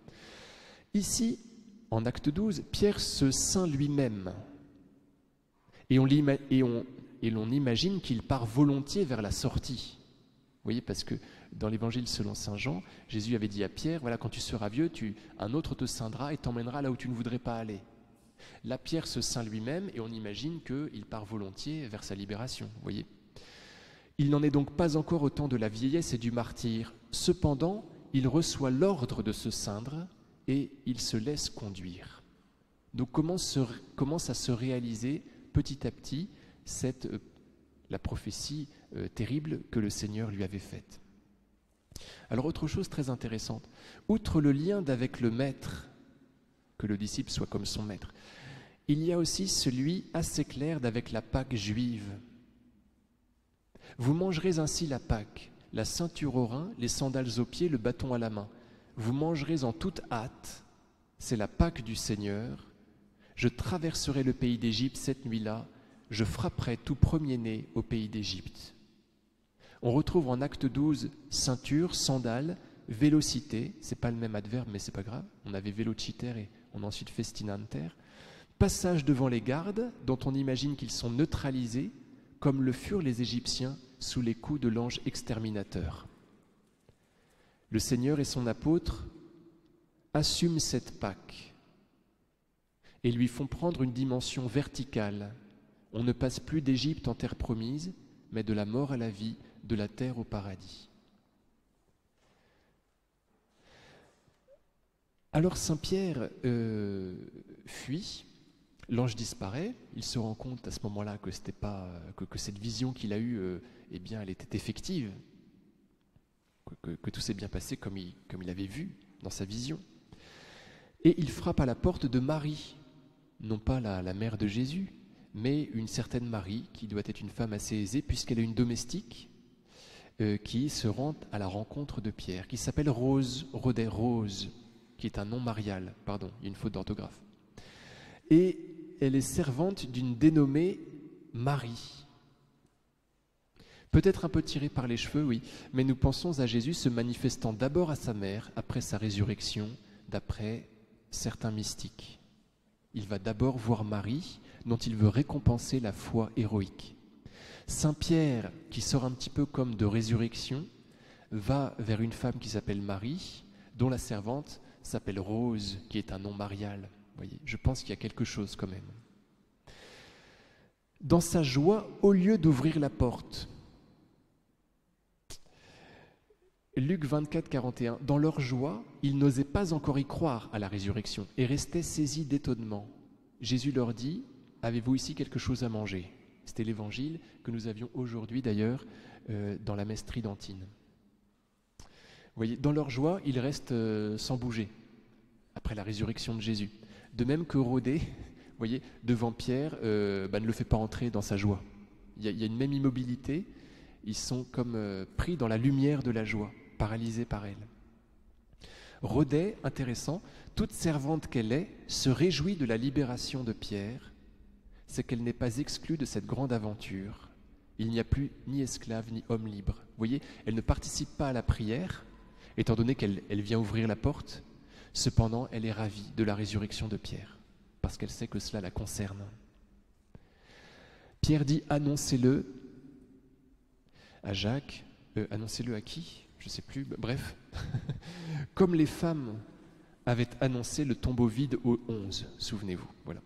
Speaker 1: Ici, en acte 12, Pierre se ceint lui-même. Et l'on imagine qu'il part volontiers vers la sortie. Vous voyez, parce que dans l'Évangile selon saint Jean, Jésus avait dit à Pierre, voilà, quand tu seras vieux, un autre te ceindra et t'emmènera là où tu ne voudrais pas aller. Là, Pierre se ceint lui-même et on imagine qu'il part volontiers vers sa libération. Vous voyez. Il n'en est donc pas encore au temps de la vieillesse et du martyre. Cependant, il reçoit l'ordre de se ceindre et il se laisse conduire. Donc commence à se réaliser petit à petit la prophétie terrible que le Seigneur lui avait faite. Alors autre chose très intéressante, outre le lien d'avec le Maître, que le disciple soit comme son Maître, il y a aussi celui assez clair d'avec la Pâque juive. Vous mangerez ainsi la Pâque, la ceinture au rein, les sandales aux pieds, le bâton à la main. Vous mangerez en toute hâte, c'est la Pâque du Seigneur. Je traverserai le pays d'Égypte cette nuit-là, je frapperai tout premier-né au pays d'Égypte. On retrouve en acte 12 ceinture, sandales, vélocité, c'est pas le même adverbe mais c'est pas grave, on avait velociter et on a ensuite festinanter, passage devant les gardes dont on imagine qu'ils sont neutralisés comme le furent les Égyptiens sous les coups de l'ange exterminateur. Le Seigneur et son apôtre assument cette Pâque et lui font prendre une dimension verticale. On ne passe plus d'Égypte en terre promise, mais de la mort à la vie, de la terre au paradis. Alors Saint Pierre fuit, l'ange disparaît, il se rend compte à ce moment-là que c'était pas que cette vision qu'il a eue, eh bien, elle était effective, que tout s'est bien passé comme il avait vu dans sa vision. Et il frappe à la porte de Marie, non pas la mère de Jésus, mais une certaine Marie, qui doit être une femme assez aisée, puisqu'elle est une domestique, qui se rend à la rencontre de Pierre, qui s'appelle Rose, qui est un nom marial, pardon, il y a une faute d'orthographe. Et elle est servante d'une dénommée Marie. Peut-être un peu tirée par les cheveux, oui, mais nous pensons à Jésus se manifestant d'abord à sa mère, après sa résurrection, d'après certains mystiques. Il va d'abord voir Marie, dont il veut récompenser la foi héroïque. Saint Pierre, qui sort un petit peu comme de résurrection, va vers une femme qui s'appelle Marie, dont la servante s'appelle Rose, qui est un nom marial. Vous voyez, je pense qu'il y a quelque chose quand même. Dans sa joie, au lieu d'ouvrir la porte, Luc 24, 41, dans leur joie, ils n'osaient pas encore y croire à la résurrection et restaient saisis d'étonnement. Jésus leur dit, avez-vous ici quelque chose à manger ? C'était l'évangile que nous avions aujourd'hui d'ailleurs dans la messe tridentine. Vous voyez, dans leur joie, ils restent sans bouger après la résurrection de Jésus. De même que Rhodet, vous voyez, devant Pierre, ne le fait pas entrer dans sa joie. Il y a une même immobilité, ils sont comme pris dans la lumière de la joie, paralysés par elle. Rhodet, intéressant, toute servante qu'elle est, se réjouit de la libération de Pierre, c'est qu'elle n'est pas exclue de cette grande aventure. Il n'y a plus ni esclave ni homme libre. Vous voyez, elle ne participe pas à la prière, étant donné qu'elle vient ouvrir la porte. Cependant, elle est ravie de la résurrection de Pierre, parce qu'elle sait que cela la concerne. Pierre dit « Annoncez-le » à Jacques, annoncez-le à qui? Je ne sais plus, bref. Comme les femmes avaient annoncé le tombeau vide au 11, souvenez-vous. Voilà.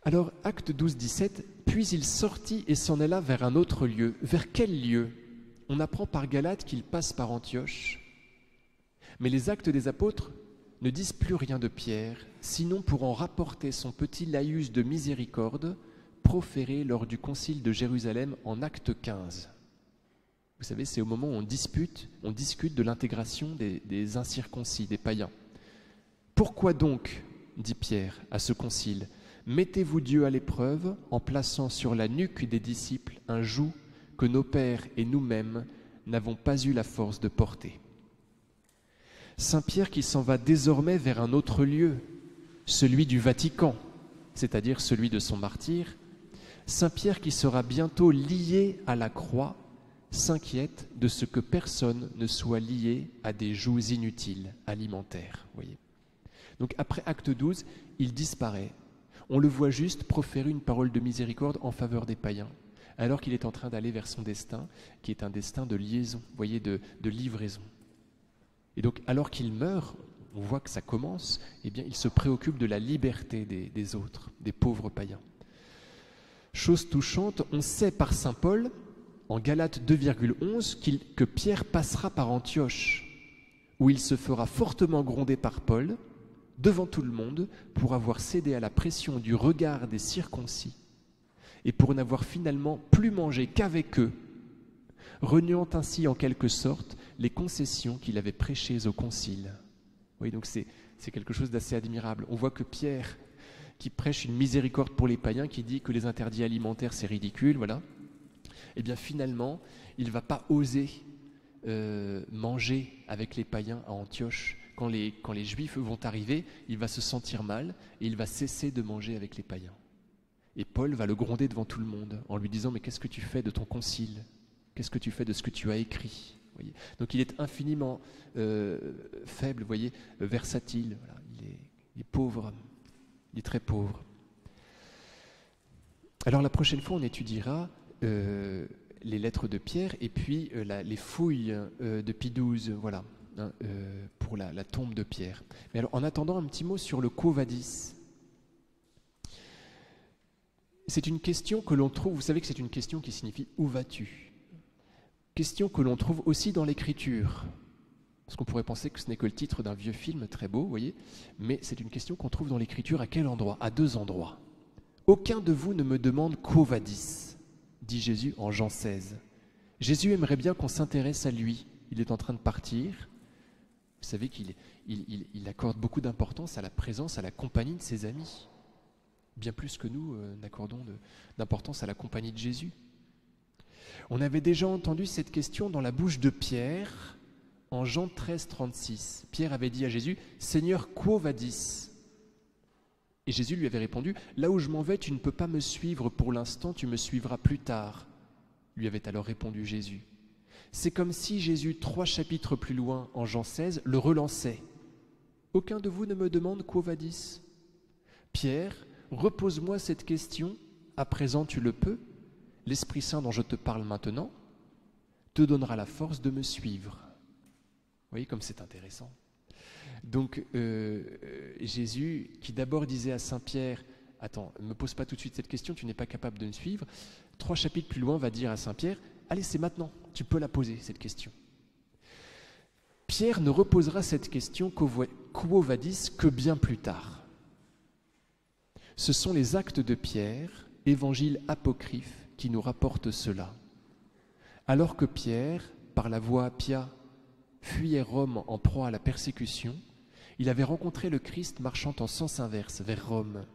Speaker 1: Alors, acte 12, 17, puis il sortit et s'en alla vers un autre lieu. Vers quel lieu? On apprend par Galate qu'il passe par Antioche. Mais les actes des apôtres ne disent plus rien de Pierre, sinon pour en rapporter son petit laïus de miséricorde proféré lors du concile de Jérusalem en acte 15. Vous savez, c'est au moment où on discute de l'intégration des incirconcis, des païens. Pourquoi donc, dit Pierre à ce concile, mettez-vous Dieu à l'épreuve en plaçant sur la nuque des disciples un joug que nos pères et nous-mêmes n'avons pas eu la force de porter. Saint Pierre qui s'en va désormais vers un autre lieu, celui du Vatican, c'est-à-dire celui de son martyre, Saint Pierre qui sera bientôt lié à la croix, s'inquiète de ce que personne ne soit lié à des jougs inutiles, alimentaires. Voyez. Donc après acte 12, il disparaît. On le voit juste proférer une parole de miséricorde en faveur des païens, alors qu'il est en train d'aller vers son destin, qui est un destin de liaison, voyez, de livraison. Et donc, alors qu'il meurt, on voit que ça commence, eh bien, il se préoccupe de la liberté des autres, des pauvres païens. Chose touchante, on sait par saint Paul, en Galates 2,11, que Pierre passera par Antioche, où il se fera fortement gronder par Paul, devant tout le monde, pour avoir cédé à la pression du regard des circoncis, et pour n'avoir finalement plus mangé qu'avec eux, reniant ainsi en quelque sorte les concessions qu'il avait prêchées au concile. Oui, donc c'est quelque chose d'assez admirable. On voit que Pierre, qui prêche une miséricorde pour les païens, qui dit que les interdits alimentaires c'est ridicule, voilà, eh bien finalement, il ne va pas oser manger avec les païens à Antioche. Quand les Juifs vont arriver, il va se sentir mal et il va cesser de manger avec les païens. Et Paul va le gronder devant tout le monde en lui disant « Mais qu'est-ce que tu fais de ton concile ? Qu'est-ce que tu fais de ce que tu as écrit ?» Voyez. Donc il est infiniment faible, vous voyez, versatile. Voilà. Il est pauvre, il est très pauvre. Alors la prochaine fois, on étudiera les lettres de Pierre et puis les fouilles de Pie XII, voilà, pour la tombe de Pierre. Mais alors, en attendant, un petit mot sur le Quo Vadis. C'est une question que l'on trouve, vous savez que c'est une question qui signifie « Où vas-tu » ? Question que l'on trouve aussi dans l'Écriture. Parce qu'on pourrait penser que ce n'est que le titre d'un vieux film très beau, vous voyez, mais c'est une question qu'on trouve dans l'Écriture à quel endroit ? À 2 endroits. « Aucun de vous ne me demande Quo Vadis » dit Jésus en Jean 16. Jésus aimerait bien qu'on s'intéresse à lui. Il est en train de partir. Vous savez qu'il accorde beaucoup d'importance à la présence, à la compagnie de ses amis. Bien plus que nous n'accordons d'importance à la compagnie de Jésus. On avait déjà entendu cette question dans la bouche de Pierre en Jean 13, 36. Pierre avait dit à Jésus « Seigneur, quo vadis ?» Et Jésus lui avait répondu « Là où je m'en vais, tu ne peux pas me suivre pour l'instant, tu me suivras plus tard. » Lui avait alors répondu Jésus. C'est comme si Jésus, 3 chapitres plus loin, en Jean 16, le relançait. « Aucun de vous ne me demande quo vadis ?» Pierre, repose-moi cette question, à présent tu le peux. L'Esprit Saint dont je te parle maintenant te donnera la force de me suivre. Vous voyez comme c'est intéressant. Donc Jésus, qui d'abord disait à Saint Pierre, « Attends, ne me pose pas tout de suite cette question, tu n'es pas capable de me suivre », 3 chapitres plus loin va dire à Saint Pierre, « Allez, c'est maintenant, tu peux la poser, cette question. » Pierre ne reposera cette question quo vadis que bien plus tard. Ce sont les actes de Pierre, évangile apocryphe, qui nous rapportent cela. Alors que Pierre, par la voie Appia, fuyait Rome en proie à la persécution, il avait rencontré le Christ marchant en sens inverse, vers Rome.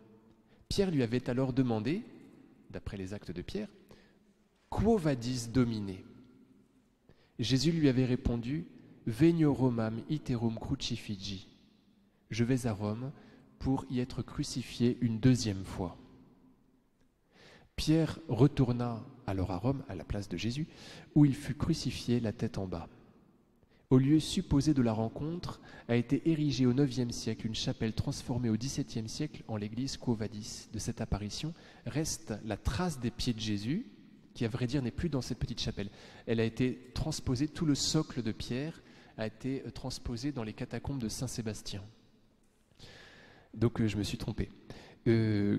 Speaker 1: Pierre lui avait alors demandé, d'après les actes de Pierre, « Quo vadis Domine ?» Jésus lui avait répondu, « Venio Romam iterum crucifigi » « Je vais à Rome pour y être crucifié une 2e fois. » Pierre retourna alors à Rome, à la place de Jésus, où il fut crucifié la tête en bas. Au lieu supposé de la rencontre, a été érigée au IXe siècle une chapelle transformée au XVIIe siècle en l'église Quo Vadis. De cette apparition reste la trace des pieds de Jésus, qui à vrai dire n'est plus dans cette petite chapelle. Elle a été transposée, tout le socle de pierre a été transposé dans les catacombes de Saint-Sébastien. Donc je me suis trompé. De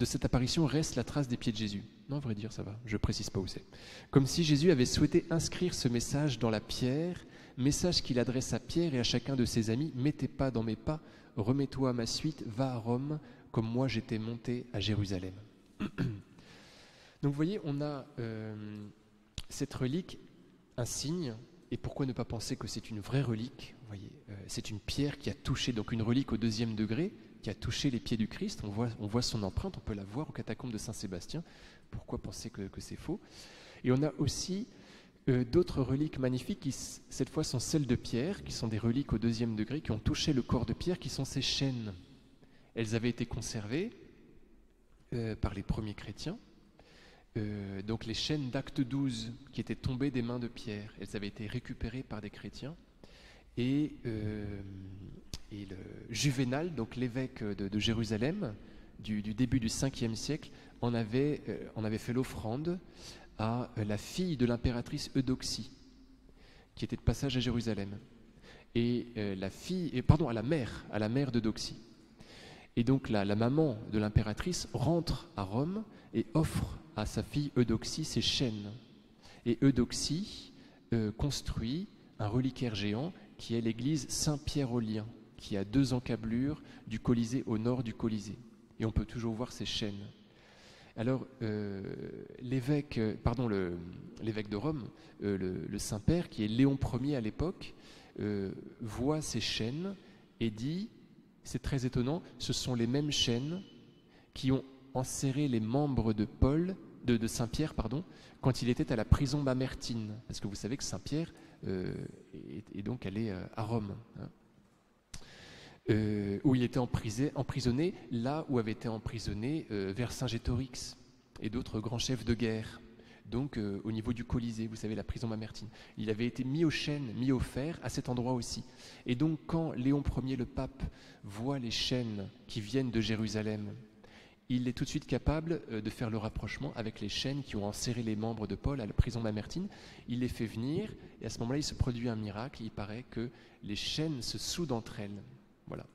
Speaker 1: cette apparition reste la trace des pieds de Jésus. Non, à vrai dire, ça va, je ne précise pas où c'est. Comme si Jésus avait souhaité inscrire ce message dans la pierre, message qu'il adresse à Pierre et à chacun de ses amis, « Mettez pas dans mes pas, remets-toi à ma suite, va à Rome, comme moi j'étais monté à Jérusalem. » Donc vous voyez, on a cette relique, un signe, et pourquoi ne pas penser que c'est une vraie relique? Vous voyez, c'est une pierre qui a touché, donc une relique au 2e degré, qui a touché les pieds du Christ. On voit son empreinte, on peut la voir aux catacombes de Saint-Sébastien. Pourquoi penser que c'est faux? Et on a aussi d'autres reliques magnifiques qui, cette fois, sont celles de Pierre, qui sont des reliques au 2e degré, qui ont touché le corps de Pierre, qui sont ces chaînes. Elles avaient été conservées par les premiers chrétiens. Donc les chaînes d'Acte 12, qui étaient tombées des mains de Pierre, elles avaient été récupérées par des chrétiens. Et le Juvénal, donc l'évêque de Jérusalem, du début du 5e siècle, en avait fait l'offrande à la fille de l'impératrice Eudoxie, qui était de passage à Jérusalem, et à la mère d'Eudoxie. Et donc la maman de l'impératrice rentre à Rome et offre à sa fille Eudoxie ses chaînes. Et Eudoxie construit un reliquaire géant qui est l'église Saint-Pierre-aux-Liens, qui a 2 encablures du Colisée au nord du Colisée. Et on peut toujours voir ces chaînes. Alors, l'évêque de Rome, le Saint-Père, qui est Léon Ier à l'époque, voit ces chaînes et dit, c'est très étonnant, ce sont les mêmes chaînes qui ont enserré les membres de Saint-Pierre, quand il était à la prison Mamertine. Parce que vous savez que Saint-Pierre est donc allé à Rome, où il était emprisonné, là où avait été emprisonné Vercingétorix et d'autres grands chefs de guerre. Donc au niveau du Colisée, vous savez, la prison Mamertine. Il avait été mis aux chaînes, mis au fer à cet endroit aussi. Et donc quand Léon Ier, le pape, voit les chaînes qui viennent de Jérusalem, il est tout de suite capable de faire le rapprochement avec les chaînes qui ont enserré les membres de Paul à la prison Mamertine. Il les fait venir et à ce moment-là, il se produit un miracle. Il paraît que les chaînes se soudent entre elles. Voilà.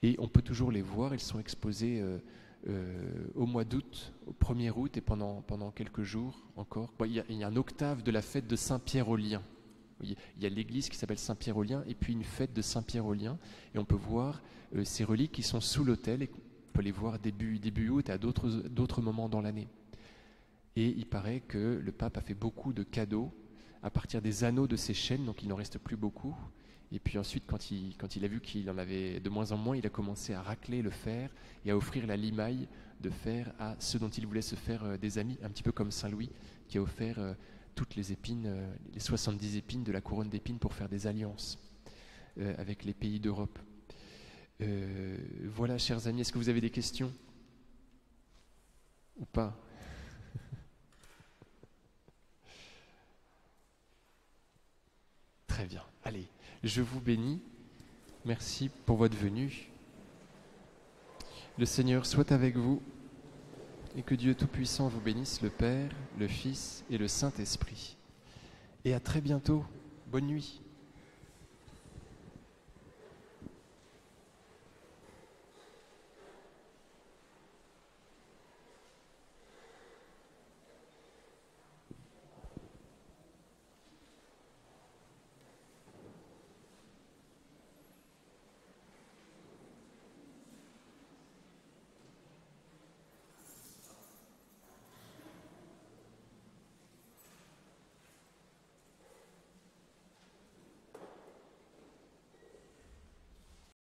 Speaker 1: Et on peut toujours les voir. Elles sont exposées au mois d'août, au 1er août et pendant quelques jours encore. Bon, il y a un octave de la fête de Saint-Pierre-aux-Liens. Il y a l'église qui s'appelle Saint-Pierre-aux-Liens et puis une fête de Saint-Pierre-aux-Liens. Et on peut voir ces reliques qui sont sous l'autel et on peut les voir début août et à d'autres moments dans l'année. Et il paraît que le pape a fait beaucoup de cadeaux à partir des anneaux de ces chaînes, donc il n'en reste plus beaucoup. Et puis ensuite, quand il a vu qu'il en avait de moins en moins, il a commencé à racler le fer et à offrir la limaille de fer à ceux dont il voulait se faire des amis, un petit peu comme Saint Louis, qui a offert toutes les épines, les 70 épines de la couronne d'épines pour faire des alliances avec les pays d'Europe. Voilà, chers amis, est-ce que vous avez des questions? Ou pas? Très bien, allez, je vous bénis. Merci pour votre venue. Le Seigneur soit avec vous et que Dieu Tout-Puissant vous bénisse, le Père, le Fils et le Saint-Esprit. Et à très bientôt. Bonne nuit.